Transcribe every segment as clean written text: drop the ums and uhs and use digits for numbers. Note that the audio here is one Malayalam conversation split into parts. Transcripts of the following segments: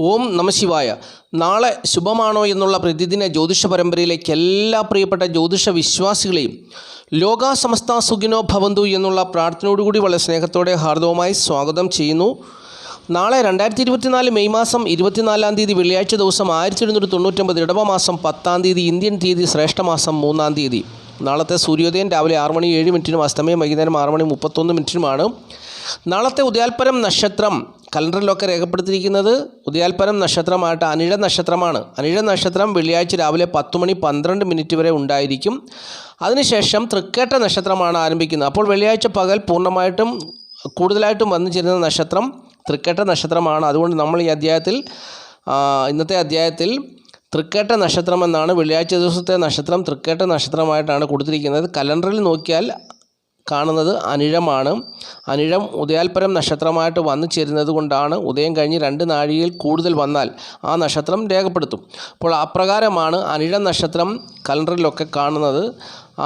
ഓം നമഃശിവായ. നാളെ ശുഭമാണോ എന്നുള്ള പ്രതിദിന ജ്യോതിഷ പരമ്പരയിലേക്ക് എല്ലാ പ്രിയപ്പെട്ട ജ്യോതിഷ വിശ്വാസികളെയും ലോകാ സമസ്ത സുഖിനോ ഭവന്തു എന്നുള്ള പ്രാർത്ഥനയോടുകൂടി വളരെ സ്നേഹത്തോടെ ഹാർദവമായി സ്വാഗതം ചെയ്യുന്നു. നാളെ 2024 മെയ് മാസം 24-ാം തീയതി വെള്ളിയാഴ്ച ദിവസം 1799 ഇടവമാസം 10-ാം തീയതി ഇന്ത്യൻ തീയതി ശ്രേഷ്ഠമാസം 3-ാം തീയതി. നാളത്തെ സൂര്യോദയം രാവിലെ 6:07 അസ്തമയം വൈകുന്നേരം 6:31 നാളത്തെ ഉദയാൽപരം നക്ഷത്രം കലണ്ടറിലൊക്കെ രേഖപ്പെടുത്തിയിരിക്കുന്നത് ഉദയാൽപരം നക്ഷത്രമായിട്ട് അനിഴ നക്ഷത്രമാണ്. അനിഴ നക്ഷത്രം വെള്ളിയാഴ്ച രാവിലെ 10:12 വരെ ഉണ്ടായിരിക്കും. അതിനുശേഷം തൃക്കേട്ട നക്ഷത്രമാണ് ആരംഭിക്കുന്നത്. അപ്പോൾ വെള്ളിയാഴ്ച പകൽ പൂർണ്ണമായിട്ടും കൂടുതലായിട്ടും വന്നു ചേരുന്ന നക്ഷത്രം തൃക്കേട്ട നക്ഷത്രമാണ്. അതുകൊണ്ട് നമ്മൾ ഈ ഇന്നത്തെ അധ്യായത്തിൽ തൃക്കേട്ട നക്ഷത്രം എന്നാണ് വെള്ളിയാഴ്ച ദിവസത്തെ നക്ഷത്രം തൃക്കേട്ട നക്ഷത്രമായിട്ടാണ് കൊടുത്തിരിക്കുന്നത്. കലണ്ടറിൽ നോക്കിയാൽ കാണുന്നത് അനിഴമാണ്. അനിഴം ഉദയാൽപരം നക്ഷത്രമായിട്ട് വന്നു ചേരുന്നത് കൊണ്ടാണ് ഉദയം കഴിഞ്ഞ് 2 നാഴികയിൽ കൂടുതൽ വന്നാൽ ആ നക്ഷത്രം രേഖപ്പെടുത്തും. അപ്പോൾ അപ്രകാരമാണ് അനിഴ നക്ഷത്രം കലണ്ടറിലൊക്കെ കാണുന്നത്.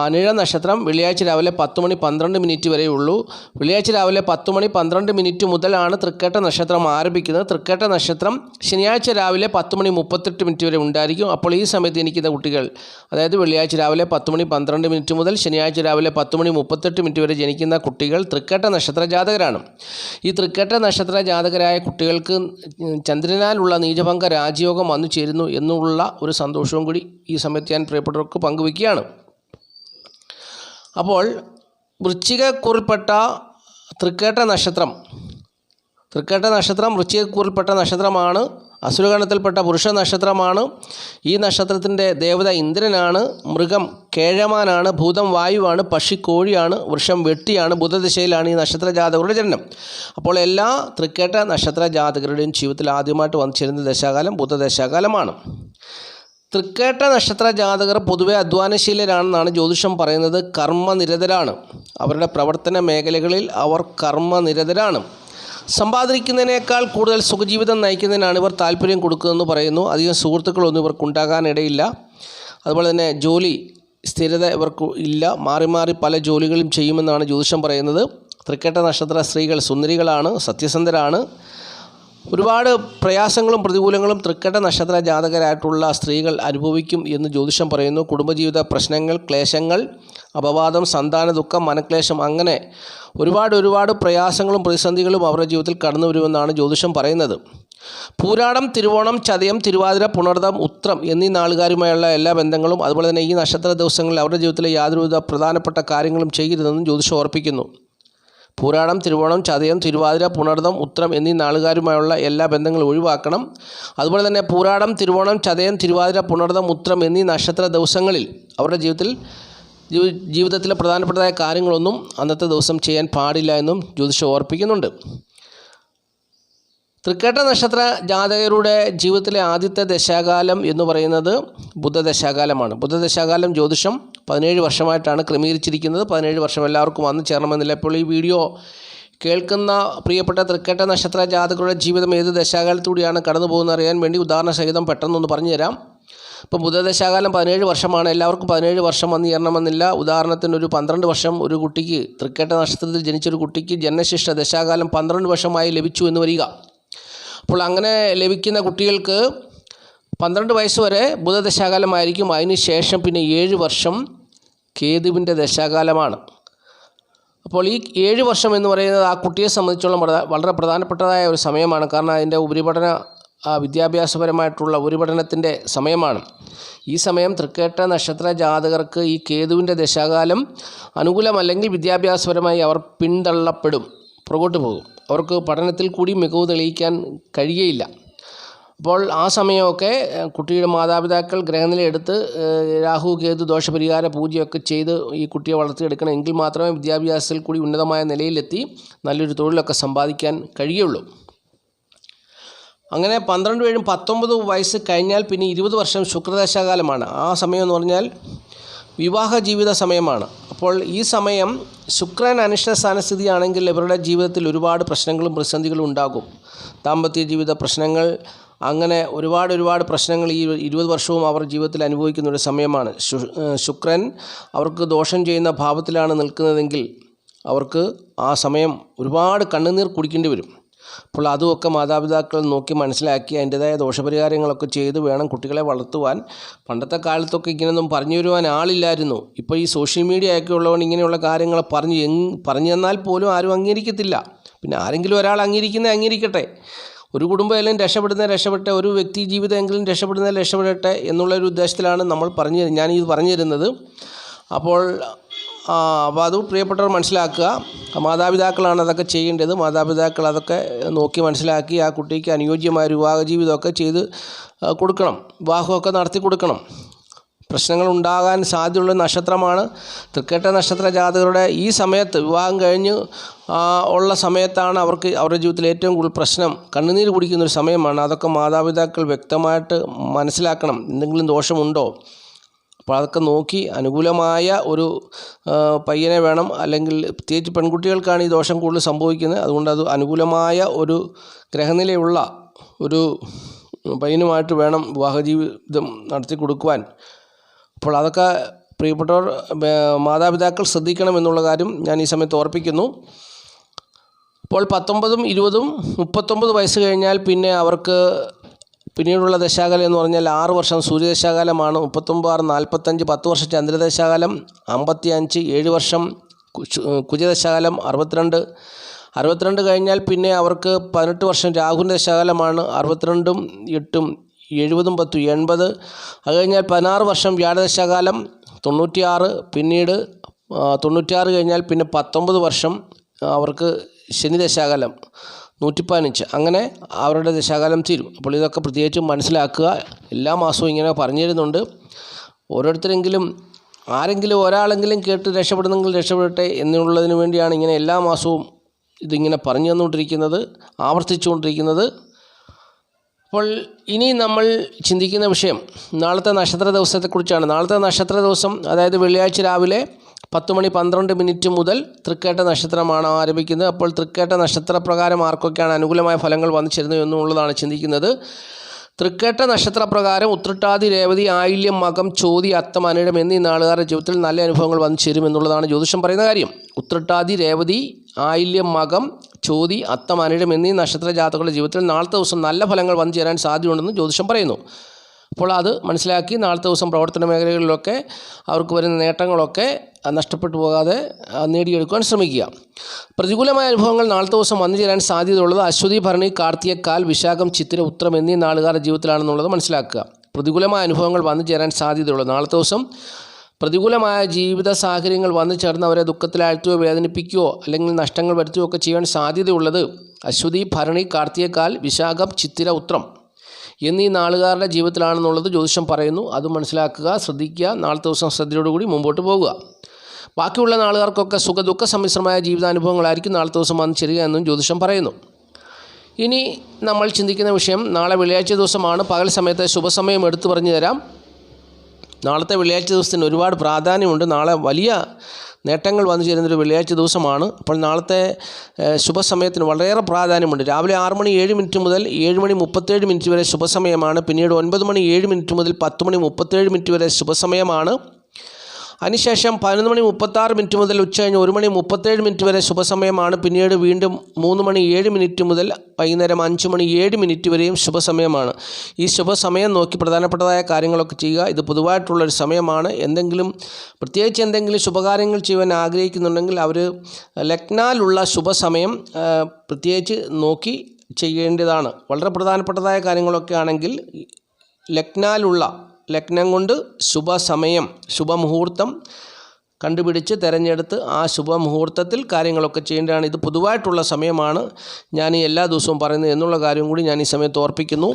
അനിഴ നക്ഷത്രം വെള്ളിയാഴ്ച രാവിലെ 10:12 വരെയുള്ളൂ. വെള്ളിയാഴ്ച രാവിലെ 10:12 മുതലാണ് തൃക്കേട്ട നക്ഷത്രം ആരംഭിക്കുന്നത്. തൃക്കേട്ട നക്ഷത്രം ശനിയാഴ്ച രാവിലെ 10:38 വരെ ഉണ്ടായിരിക്കും. അപ്പോൾ ഈ സമയത്ത് ജനിക്കുന്ന കുട്ടികൾ, അതായത് വെള്ളിയാഴ്ച രാവിലെ 10:12 മുതൽ ശനിയാഴ്ച രാവിലെ 10:38 വരെ ജനിക്കുന്ന കുട്ടികൾ തൃക്കേട്ട നക്ഷത്ര ജാതകരാണ്. ഈ തൃക്കേട്ട നക്ഷത്ര ജാതകരായ കുട്ടികൾക്ക് ചന്ദ്രനാലുള്ള നീചഭംഗ രാജയോഗം വന്നു ചേരുന്നു എന്നുള്ള ഒരു സന്തോഷവും കൂടി ഈ സമയത്ത് ഞാൻ പ്രിയപ്പെട്ടവർക്ക് പങ്കുവയ്ക്കുകയാണ്. അപ്പോൾ വൃശ്ചികക്കൂറിൽപ്പെട്ട തൃക്കേട്ട നക്ഷത്രം വൃശ്ചികക്കൂറിൽപ്പെട്ട നക്ഷത്രമാണ്. അസുരഗണത്തിൽപ്പെട്ട പുരുഷ നക്ഷത്രമാണ്. ഈ നക്ഷത്രത്തിൻ്റെ ദേവത ഇന്ദ്രനാണ്. മൃഗം കേഴമാനാണ്. ഭൂതം വായുവാണ്. പക്ഷി കോഴിയാണ്. വൃക്ഷം വെട്ടിയാണ്. ബുധദശയിലാണ് ഈ നക്ഷത്ര ജാതകരുടെ ജനനം. അപ്പോൾ എല്ലാ തൃക്കേട്ട നക്ഷത്ര ജാതകരുടെയും ജീവിതത്തിൽ ആദ്യമായിട്ട് വന്നു ചേരുന്ന ദശാകാലം ബുധദശാകാലമാണ്. തൃക്കേട്ട നക്ഷത്ര ജാതകർ പൊതുവെ അധ്വാനശീലരാണെന്നാണ് ജ്യോതിഷം പറയുന്നത്. കർമ്മനിരതരാണ്. അവരുടെ പ്രവർത്തന മേഖലകളിൽ അവർ കർമ്മനിരതരാണ്. സമ്പാദിക്കുന്നതിനേക്കാൾ കൂടുതൽ സുഖജീവിതം നയിക്കുന്നതിനാണ് ഇവർ താല്പര്യം കൊടുക്കുന്നതെന്ന് പറയുന്നു. അധികം സുഹൃത്തുക്കളൊന്നും ഇവർക്കുണ്ടാകാനിടയില്ല. അതുപോലെ തന്നെ ജോലി സ്ഥിരത ഇവർക്ക് ഇല്ല. മാറി മാറി പല ജോലികളും ചെയ്യുമെന്നാണ് ജ്യോതിഷം പറയുന്നത്. തൃക്കേട്ട നക്ഷത്ര സ്ത്രീകൾ സുന്ദരികളാണ്, സത്യസന്ധരാണ്. ഒരുപാട് പ്രയാസങ്ങളും പ്രതികൂലങ്ങളും തൃക്കേട്ട നക്ഷത്ര ജാതകരായിട്ടുള്ള സ്ത്രീകൾ അനുഭവിക്കും എന്ന് ജ്യോതിഷം പറയുന്നു. കുടുംബജീവിത പ്രശ്നങ്ങൾ, ക്ലേശങ്ങൾ, അപവാദം, സന്താന ദുഃഖം, മനക്ലേശം, അങ്ങനെ ഒരുപാട് പ്രയാസങ്ങളും പ്രതിസന്ധികളും അവരുടെ ജീവിതത്തിൽ കടന്നു വരുമെന്നാണ് ജ്യോതിഷം പറയുന്നത്. പൂരാടം, തിരുവോണം, ചതയം, തിരുവാതിര, പുണർദം, ഉത്രം എന്നീ നാളുകാരുമായുള്ള എല്ലാ ബന്ധങ്ങളും അതുപോലെ തന്നെ ഈ നക്ഷത്ര ദിവസങ്ങളിൽ അവരുടെ ജീവിതത്തിലെ യാതൊരുവിധ പ്രധാനപ്പെട്ട കാര്യങ്ങളും ചെയ്യരുതെന്നും ജ്യോതിഷം ഓർപ്പിക്കുന്നു. പൂരാടം, തിരുവോണം, ചതയം, തിരുവാതിര, പുണർദം, ഉത്രം എന്നീ നാളുകാരുമായുള്ള എല്ലാ ബന്ധങ്ങളും ഒഴിവാക്കണം. അതുപോലെ തന്നെ പൂരാടം, തിരുവോണം, ചതയം, തിരുവാതിര, പുണർദം, ഉത്രം എന്നീ നക്ഷത്ര ദിവസങ്ങളിൽ അവരുടെ ജീവിതത്തിലെ പ്രധാനപ്പെട്ടതായ കാര്യങ്ങളൊന്നും അന്നത്തെ ദിവസം ചെയ്യാൻ പാടില്ല എന്നും ജ്യോതിഷം ഓർപ്പിക്കുന്നുണ്ട്. തൃക്കേട്ട നക്ഷത്ര ജാതകരുടെ ജീവിതത്തിലെ ആദ്യത്തെ ദശാകാലം എന്ന് പറയുന്നത് ബുധദശാകാലമാണ്. ബുധദശാകാലം ജ്യോതിഷം 17 വർഷമായിട്ടാണ് ക്രമീകരിച്ചിരിക്കുന്നത്. 17 വർഷം എല്ലാവർക്കും വന്നു ചേരണമെന്നില്ല. ഇപ്പോൾ ഈ വീഡിയോ കേൾക്കുന്ന പ്രിയപ്പെട്ട തൃക്കേട്ട നക്ഷത്ര ജാതകരുടെ ജീവിതം ഏത് ദശാകാലത്തൂടെയാണ് കടന്നു പോകുന്നത് അറിയാൻ വേണ്ടി ഉദാഹരണ സഹിതം പെട്ടെന്നൊന്ന് പറഞ്ഞു തരാം. ഇപ്പോൾ ബുധദശാകാലം 17 വർഷമാണ്. എല്ലാവർക്കും 17 വർഷം വന്നു ചേരണമെന്നില്ല. ഉദാഹരണത്തിന് ഒരു 12 വർഷം ഒരു കുട്ടിക്ക്, തൃക്കേട്ട നക്ഷത്രത്തിൽ ജനിച്ചൊരു കുട്ടിക്ക് ജനനശിഷ്ട ദശാകാലം 12 വർഷമായി ലഭിച്ചു എന്ന് വരിക. അപ്പോൾ അങ്ങനെ ലഭിക്കുന്ന കുട്ടികൾക്ക് 12 വയസ്സ് വരെ ബുധദശാകാലമായിരിക്കും. അതിന് ശേഷം പിന്നെ 7 വർഷം കേതുവിൻ്റെ ദശാകാലമാണ്. അപ്പോൾ ഈ 7 വർഷം എന്ന് പറയുന്നത് ആ കുട്ടിയെ സംബന്ധിച്ചോളം വളരെ പ്രധാനപ്പെട്ടതായ ഒരു സമയമാണ്. കാരണം അതിൻ്റെ വിദ്യാഭ്യാസപരമായിട്ടുള്ള ഉപരിപഠനത്തിൻ്റെ സമയമാണ്. ഈ സമയം തൃക്കേട്ട നക്ഷത്ര ജാതകർക്ക് ഈ കേതുവിൻ്റെ ദശാകാലം അനുകൂലമല്ലെങ്കിൽ വിദ്യാഭ്യാസപരമായി അവർ പിന്തള്ളപ്പെടും, പുറകോട്ട് പോകും. അവർക്ക് പഠനത്തിൽ കൂടി മികവ് തെളിയിക്കാൻ കഴിയുകയില്ല. അപ്പോൾ ആ സമയമൊക്കെ കുട്ടിയുടെ മാതാപിതാക്കൾ ഗ്രഹനിലയെടുത്ത് രാഹു കേതു ദോഷപരിഹാര പൂജയൊക്കെ ചെയ്ത് ഈ കുട്ടിയെ വളർത്തിയെടുക്കണം. എങ്കിൽ മാത്രമേ വിദ്യാഭ്യാസത്തിൽ കൂടി ഉന്നതമായ നിലയിലെത്തി നല്ലൊരു തൊഴിലൊക്കെ സമ്പാദിക്കാൻ കഴിയുള്ളൂ. അങ്ങനെ 12-19 വയസ്സ് കഴിഞ്ഞാൽ പിന്നെ 20 വർഷം ശുക്രദശാകാലമാണ്. ആ സമയം എന്ന് പറഞ്ഞാൽ വിവാഹ ജീവിത സമയമാണ്. അപ്പോൾ ഈ സമയം ശുക്രൻ അനിഷ്ട സ്ഥാനസ്ഥിതിയാണെങ്കിൽ ഇവരുടെ ജീവിതത്തിൽ ഒരുപാട് പ്രശ്നങ്ങളും പ്രതിസന്ധികളും ഉണ്ടാകും. ദാമ്പത്യ ജീവിത പ്രശ്നങ്ങൾ, അങ്ങനെ ഒരുപാട് പ്രശ്നങ്ങൾ ഈ 20 വർഷവും അവർ ജീവിതത്തിൽ അനുഭവിക്കുന്ന ഒരു സമയമാണ്. ശുക്രൻ അവർക്ക് ദോഷം ചെയ്യുന്ന ഭാവത്തിലാണ് നിൽക്കുന്നതെങ്കിൽ അവർക്ക് ആ സമയം ഒരുപാട് കണ്ണുനീർ കുടിക്കേണ്ടി വരും. അപ്പോൾ അതുമൊക്കെ മാതാപിതാക്കൾ നോക്കി മനസ്സിലാക്കി അതിൻ്റേതായ ദോഷപരിഹാരങ്ങളൊക്കെ ചെയ്ത് വേണം കുട്ടികളെ വളർത്തുവാൻ. പണ്ടത്തെ കാലത്തൊക്കെ ഇങ്ങനെയൊന്നും പറഞ്ഞു തരുവാൻ ആളില്ലായിരുന്നു. ഇപ്പോൾ ഈ സോഷ്യൽ മീഡിയ ഒക്കെ ഉള്ളതുകൊണ്ട് ഇങ്ങനെയുള്ള കാര്യങ്ങൾ പറഞ്ഞു തന്നാൽ പോലും ആരും അംഗീകരിക്കത്തില്ല. പിന്നെ ആരെങ്കിലും ഒരാൾ അംഗീകരിക്കട്ടെ. ഒരു കുടുംബം എല്ലാം രക്ഷപ്പെട്ടെ, ഒരു വ്യക്തി ജീവിതമെങ്കിലും രക്ഷപ്പെടട്ടെ എന്നുള്ളൊരു ഉദ്ദേശത്തിലാണ് ഞാനിത് പറഞ്ഞു തരുന്നത്. അപ്പോൾ അത് പ്രിയപ്പെട്ടവർ മനസ്സിലാക്കുക. മാതാപിതാക്കളാണ് അതൊക്കെ ചെയ്യേണ്ടത്. മാതാപിതാക്കൾ അതൊക്കെ നോക്കി മനസ്സിലാക്കി ആ കുട്ടിക്ക് അനുയോജ്യമായ ഒരു വിവാഹ ജീവിതമൊക്കെ ചെയ്ത് കൊടുക്കണം, വിവാഹമൊക്കെ നടത്തി കൊടുക്കണം. പ്രശ്നങ്ങൾ ഉണ്ടാകാൻ സാധ്യതയുള്ള നക്ഷത്രമാണ് തൃക്കേട്ട നക്ഷത്ര ജാതകരുടെ. ഈ സമയത്ത് വിവാഹം കഴിഞ്ഞ് ഉള്ള സമയത്താണ് അവരുടെ ജീവിതത്തിൽ ഏറ്റവും കൂടുതൽ പ്രശ്നം, കണ്ണുനീര് കുടിക്കുന്നൊരു സമയമാണ്. അതൊക്കെ മാതാപിതാക്കൾ വ്യക്തമായിട്ട് മനസ്സിലാക്കണം. എന്തെങ്കിലും ദോഷമുണ്ടോ, അപ്പോൾ അതൊക്കെ നോക്കി അനുകൂലമായ ഒരു പയ്യനെ വേണം. അല്ലെങ്കിൽ പ്രത്യേകിച്ച് പെൺകുട്ടികൾക്കാണ് ഈ ദോഷം കൂടുതൽ സംഭവിക്കുന്നത്. അതുകൊണ്ട് അത് അനുകൂലമായ ഒരു ഗ്രഹനിലയുള്ള ഒരു പയ്യനുമായിട്ട് വേണം വിവാഹ ജീവിതം നടത്തി കൊടുക്കുവാൻ. അപ്പോൾ അതൊക്കെ പ്രിയപ്പെട്ടവർ മാതാപിതാക്കൾ ശ്രദ്ധിക്കണം എന്നുള്ള കാര്യം ഞാൻ ഈ സമയത്ത് ഓർപ്പിക്കുന്നു. അപ്പോൾ 19, 20, 39 വയസ്സ് കഴിഞ്ഞാൽ പിന്നെ അവർക്ക് പിന്നീടുള്ള ദശാകാലം എന്ന് പറഞ്ഞാൽ 6 വർഷം സൂര്യദശാകാലമാണ്. 39, 6, 45, 10 വർഷം ചന്ദ്രദശാകാലം. 55, 7 വർഷം കുജദശാകാലം. 62 കഴിഞ്ഞാൽ പിന്നെ അവർക്ക് 18 വർഷം രാഹുവിൻ്റെ ദശാകാലമാണ്. 62, 8, 70, 10, 80. അത് കഴിഞ്ഞാൽ 16 വർഷം വ്യാഴദശാകാലം. 96, പിന്നീട് 96 കഴിഞ്ഞാൽ പിന്നെ 19 വർഷം അവർക്ക് ശനി ദശാകാലം. 115. അങ്ങനെ അവരുടെ ദശാകാലം തീരും. അപ്പോൾ ഇതൊക്കെ പ്രത്യേകിച്ചും മനസ്സിലാക്കുക. എല്ലാ മാസവും ഇങ്ങനെ പറഞ്ഞു തരുന്നുണ്ട്. ഓരോരുത്തരെങ്കിലും ആരെങ്കിലും ഒരാളെങ്കിലും കേട്ട് രക്ഷപ്പെടട്ടെ എന്നുള്ളതിന് വേണ്ടിയാണ് ഇങ്ങനെ എല്ലാ മാസവും ഇതിങ്ങനെ പറഞ്ഞു തന്നുകൊണ്ടിരിക്കുന്നത്, ആവർത്തിച്ചുകൊണ്ടിരിക്കുന്നത്. അപ്പോൾ ഇനി നമ്മൾ ചിന്തിക്കുന്ന വിഷയം നാളത്തെ നക്ഷത്ര ദിവസത്തെക്കുറിച്ചാണ്. നാളത്തെ നക്ഷത്ര ദിവസം അതായത് വെള്ളിയാഴ്ച രാവിലെ 10:12 മുതൽ തൃക്കേട്ട നക്ഷത്രമാണ് ആരംഭിക്കുന്നത്. അപ്പോൾ തൃക്കേട്ട നക്ഷത്രപ്രകാരം ആർക്കൊക്കെയാണ് അനുകൂലമായ ഫലങ്ങൾ വന്നു ചേരുന്നത് എന്നുള്ളതാണ് ചിന്തിക്കുന്നത്. തൃക്കേട്ട നക്ഷത്രപ്രകാരം ഉത്രട്ടാതി, രേവതി, ആയില്യം, മകം, ചോതി, അത്തം, അനിഴം എന്നീ നാളുകാരുടെ ജീവിതത്തിൽ നല്ല അനുഭവങ്ങൾ വന്നു ചേരും എന്നുള്ളതാണ് ജ്യോതിഷം പറയുന്ന കാര്യം. ഉത്രട്ടാതി, രേവതി, ആയില്യം, മകം, ചോതി, അത്തം, അനിഴം എന്നീ നക്ഷത്ര ജാതകളുടെ ജീവിതത്തിൽ നാളത്തെ ദിവസം നല്ല ഫലങ്ങൾ വന്നു ചേരാൻ സാധ്യതയുണ്ടെന്ന് ജ്യോതിഷം പറയുന്നു. അപ്പോൾ അത് മനസ്സിലാക്കി നാളത്തെ ദിവസം പ്രവർത്തന മേഖലകളിലൊക്കെ അവർക്ക് വരുന്ന നേട്ടങ്ങളൊക്കെ നഷ്ടപ്പെട്ടു പോകാതെ നേടിയെടുക്കുവാൻ ശ്രമിക്കുക. പ്രതികൂലമായ അനുഭവങ്ങൾ നാളത്തെ ദിവസം വന്നു ചേരാൻ സാധ്യതയുള്ളത് അശ്വതി, ഭരണി, കാർത്തികക്കാൽ, വിശാഖം, ചിത്തിര, ഉത്രം എന്നീ നാളുകാരുടെ ജീവിതത്തിലാണെന്നുള്ളത് മനസ്സിലാക്കുക. പ്രതികൂലമായ അനുഭവങ്ങൾ വന്നു ചേരാൻ സാധ്യതയുള്ളത് നാളത്തെ ദിവസം പ്രതികൂലമായ ജീവിത സാഹചര്യങ്ങൾ വന്നു ചേർന്ന് അവരെ ദുഃഖത്തിലാഴ്ത്തുകയോ വേദനിപ്പിക്കുകയോ അല്ലെങ്കിൽ നഷ്ടങ്ങൾ വരുത്തുകയോ ഒക്കെ ചെയ്യാൻ സാധ്യതയുള്ളത് അശ്വതി, ഭരണി, കാർത്തികക്കാൽ, വിശാഖം, ചിത്തിര, ഉത്രം എന്നീ നാളുകാരുടെ ജീവിതത്തിലാണെന്നുള്ളത് ജ്യോതിഷം പറയുന്നു. അത് മനസ്സിലാക്കുക, ശ്രദ്ധിക്കുക. നാളത്തെ ദിവസം ശ്രദ്ധയോടുകൂടി മുമ്പോട്ട് പോകുക. ബാക്കിയുള്ള നാളുകാർക്കൊക്കെ സുഖദുഃഖ സമ്മിശ്രമായ ജീവിതാനുഭവങ്ങളായിരിക്കും നാളത്തെ ദിവസം വന്നു ചേരുക എന്നും ജ്യോതിഷം പറയുന്നു. ഇനി നമ്മൾ ചിന്തിക്കുന്ന വിഷയം നാളെ വെള്ളിയാഴ്ച ദിവസമാണ്. പകൽ സമയത്തെ ശുഭസമയം എടുത്തു പറഞ്ഞു തരാം. നാളത്തെ വെള്ളിയാഴ്ച ദിവസത്തിന് ഒരുപാട് പ്രാധാന്യമുണ്ട്. നാളെ വലിയ നേട്ടങ്ങൾ വന്നു ചേരുന്നൊരു വെള്ളിയാഴ്ച ദിവസമാണ്. അപ്പോൾ നാളത്തെ ശുഭസമയത്തിന് വളരെയേറെ പ്രാധാന്യമുണ്ട്. രാവിലെ 6:07 മുതൽ 7:37 വരെ ശുഭസമയമാണ്. പിന്നീട് 9:07 മുതൽ 10:37 വരെ ശുഭസമയമാണ്. അതിനുശേഷം 11:36 മുതൽ ഉച്ചകഴിഞ്ഞ് 1:37 വരെ ശുഭസമയമാണ്. പിന്നീട് വീണ്ടും 3:07 മുതൽ വൈകുന്നേരം 5:07 വരെയും ശുഭസമയമാണ്. ഈ ശുഭസമയം നോക്കി പ്രധാനപ്പെട്ടതായ കാര്യങ്ങളൊക്കെ ചെയ്യുക. ഇത് പൊതുവായിട്ടുള്ളൊരു സമയമാണ്. പ്രത്യേകിച്ച് എന്തെങ്കിലും ശുഭകാര്യങ്ങൾ ചെയ്യുവാൻ ആഗ്രഹിക്കുന്നുണ്ടെങ്കിൽ അവർ ലഗ്നാലുള്ള ശുഭസമയം പ്രത്യേകിച്ച് നോക്കി ചെയ്യേണ്ടതാണ്. വളരെ പ്രധാനപ്പെട്ടതായ കാര്യങ്ങളൊക്കെ ആണെങ്കിൽ ലഗ്നം കൊണ്ട് ശുഭസമയം, ശുഭമുഹൂർത്തം കണ്ടുപിടിച്ച് തിരഞ്ഞെടുത്ത് ആ ശുഭമുഹൂർത്തത്തിൽ കാര്യങ്ങളൊക്കെ ചെയ്യേണ്ടതാണ്. ഇത് പൊതുവായിട്ടുള്ള സമയമാണ് ഞാൻ എല്ലാ ദിവസവും പറയുന്നത് എന്നുള്ള കാര്യം കൂടി ഞാൻ ഈ സമയത്ത് ഓർപ്പിക്കുന്നു.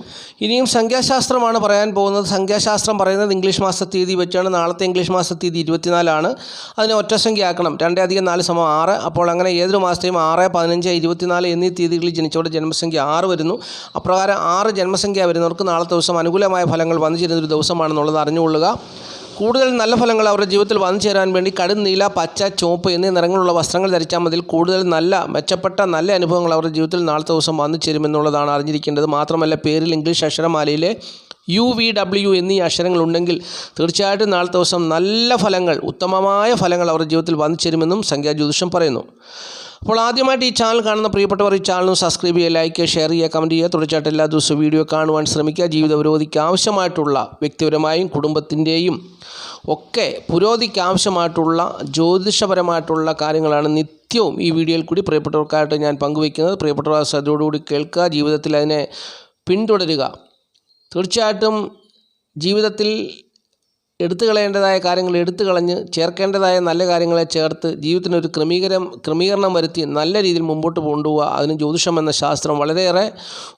ഇനിയും സംഖ്യാശാസ്ത്രമാണ് പറയാൻ പോകുന്നത്. സംഖ്യാശാസ്ത്രം പറയുന്നത് ഇംഗ്ലീഷ് മാസ തീയതി വെച്ചാണ്. നാളത്തെ ഇംഗ്ലീഷ് മാസ തീയതി 24 അതിനെ ഒറ്റസംഖ്യ ആക്കണം. 2 + 4 = 6. അപ്പോൾ അങ്ങനെ ഏതൊരു മാസത്തെയും 6, 15, 24 എന്നീ തീയതികളിൽ ജനിച്ചവരുടെ ജന്മസംഖ്യ 6 വരുന്നു. അപ്രകാരം 6 ജന്മസംഖ്യ വരുന്നവർക്ക് നാളത്തെ ദിവസം അനുകൂലമായ ഫലങ്ങൾ വന്നു ചേരുന്നൊരു ദിവസമാണെന്നുള്ളത് അറിഞ്ഞുകൊള്ളുക. കൂടുതൽ നല്ല ഫലങ്ങൾ അവരുടെ ജീവിതത്തിൽ വന്നു ചേരാൻ വേണ്ടി കടും നീല, പച്ച, ചുവപ്പ് എന്നീ നിറങ്ങളുള്ള വസ്ത്രങ്ങൾ ധരിച്ചാൽ മതി. കൂടുതൽ മെച്ചപ്പെട്ട നല്ല അനുഭവങ്ങൾ അവരുടെ ജീവിതത്തിൽ നാളത്തെ ദിവസം വന്നു ചേരുമെന്നുള്ളതാണ് അറിഞ്ഞിരിക്കേണ്ടത്. മാത്രമല്ല പേരിൽ ഇംഗ്ലീഷ് അക്ഷരമാലയിലെ UVW എന്നീ അക്ഷരങ്ങളുണ്ടെങ്കിൽ തീർച്ചയായിട്ടും നാളത്തെ ദിവസം നല്ല ഫലങ്ങൾ, ഉത്തമമായ ഫലങ്ങൾ അവരുടെ ജീവിതത്തിൽ വന്നു ചേരുമെന്നും സംഖ്യാജ്യോതിഷം പറയുന്നു. അപ്പോൾ ആദ്യമായിട്ട് ഈ ചാനൽ കാണുന്ന പ്രിയപ്പെട്ടവർ ഈ ചാനൽ സബ്സ്ക്രൈബ് ചെയ്യുക, ലൈക്ക് ചെയ്യുക, ഷെയർ ചെയ്യുക, കമൻറ്റ് ചെയ്യുക. തുടർച്ചയായിട്ട് എല്ലാ ദിവസവും വീഡിയോ കാണുവാൻ ശ്രമിക്കുക. ജീവിത പുരോഗതിക്ക് ആവശ്യമായിട്ടുള്ള വ്യക്തിപരമായും കുടുംബത്തിൻ്റെയും ഒക്കെ പുരോഗതിക്ക് ആവശ്യമായിട്ടുള്ള ജ്യോതിഷപരമായിട്ടുള്ള കാര്യങ്ങളാണ് നിത്യവും ഈ വീഡിയോയിൽ കൂടി പ്രിയപ്പെട്ടവർക്കായിട്ട് ഞാൻ പങ്കുവയ്ക്കുന്നത്. പ്രിയപ്പെട്ടവർ ശ്രദ്ധയോടുകൂടി കേൾക്കുക, ജീവിതത്തിൽ അതിനെ പിന്തുടരുക. തീർച്ചയായിട്ടും ജീവിതത്തിൽ എടുത്തു കളയേണ്ടതായ കാര്യങ്ങൾ എടുത്തു കളഞ്ഞ് ചേർക്കേണ്ടതായ നല്ല കാര്യങ്ങളെ ചേർത്ത് ജീവിതത്തിനൊരു ക്രമീകരണം വരുത്തി നല്ല രീതിയിൽ മുമ്പോട്ട് കൊണ്ടുപോവുക. അതിന് ജ്യോതിഷം എന്ന ശാസ്ത്രം വളരെയേറെ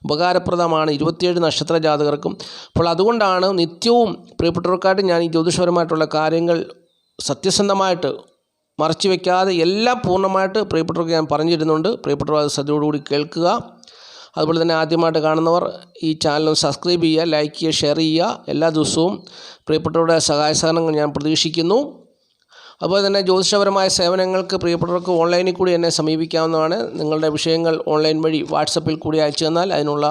ഉപകാരപ്രദമാണ് 27 നക്ഷത്ര ജാതകർക്കും. അപ്പോൾ അതുകൊണ്ടാണ് നിത്യവും പ്രിയപ്പെട്ടവർക്കായിട്ട് ഞാൻ ഈ ജ്യോതിഷപരമായിട്ടുള്ള കാര്യങ്ങൾ സത്യസന്ധമായിട്ട് മറച്ചു വയ്ക്കാതെ എല്ലാം പൂർണ്ണമായിട്ട് പ്രിയപ്പെട്ടവർക്ക് ഞാൻ പറഞ്ഞു തരുന്നുണ്ട്. പ്രിയപ്പെട്ടവർ അത് ശ്രദ്ധയോടുകൂടി കേൾക്കുക. അതുപോലെ തന്നെ ആദ്യമായിട്ട് കാണുന്നവർ ഈ ചാനൽ സബ്സ്ക്രൈബ് ചെയ്യുക, ലൈക്ക് ചെയ്യുക, ഷെയർ ചെയ്യുക. എല്ലാ ദിവസവും പ്രിയപ്പെട്ടവരുടെ സഹായ സഹകരണങ്ങൾ ഞാൻ പ്രതീക്ഷിക്കുന്നു. അതുപോലെ തന്നെ ജ്യോതിഷപരമായ സേവനങ്ങൾക്ക് പ്രിയപ്പെട്ടവർക്ക് ഓൺലൈനിൽ കൂടി എന്നെ സമീപിക്കാവുന്നതാണ്. നിങ്ങളുടെ വിഷയങ്ങൾ ഓൺലൈൻ വഴി വാട്സപ്പിൽ കൂടി അയച്ചു തന്നാൽ അതിനുള്ള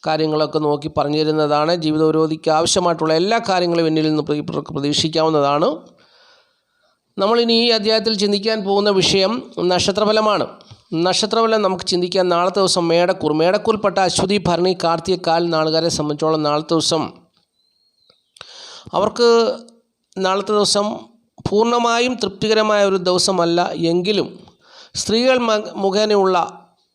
കാര്യങ്ങളൊക്കെ നോക്കി പറഞ്ഞു തരുന്നതാണ്. ജീവിത പുരോഗതിക്ക് ആവശ്യമായിട്ടുള്ള എല്ലാ കാര്യങ്ങളും എന്നിൽ നിന്ന് പ്രിയപ്പെട്ടവർക്ക് പ്രതീക്ഷിക്കാവുന്നതാണ്. നമ്മളിനി ഈ അധ്യായത്തിൽ ചിന്തിക്കാൻ പോകുന്ന വിഷയം നക്ഷത്രഫലമാണ്. നക്ഷത്രഫലം നമുക്ക് ചിന്തിക്കാൻ നാളത്തെ ദിവസം മേടക്കൂറിൽപ്പെട്ട അശ്വതി, ഭരണി, കാർത്തിക, കാൽ നാളുകാരെ സംബന്ധിച്ചോളം നാളത്തെ ദിവസം അവർക്ക് നാളത്തെ ദിവസം പൂർണ്ണമായും തൃപ്തികരമായ ഒരു ദിവസമല്ല എങ്കിലും സ്ത്രീകൾ മുഖേനയുള്ള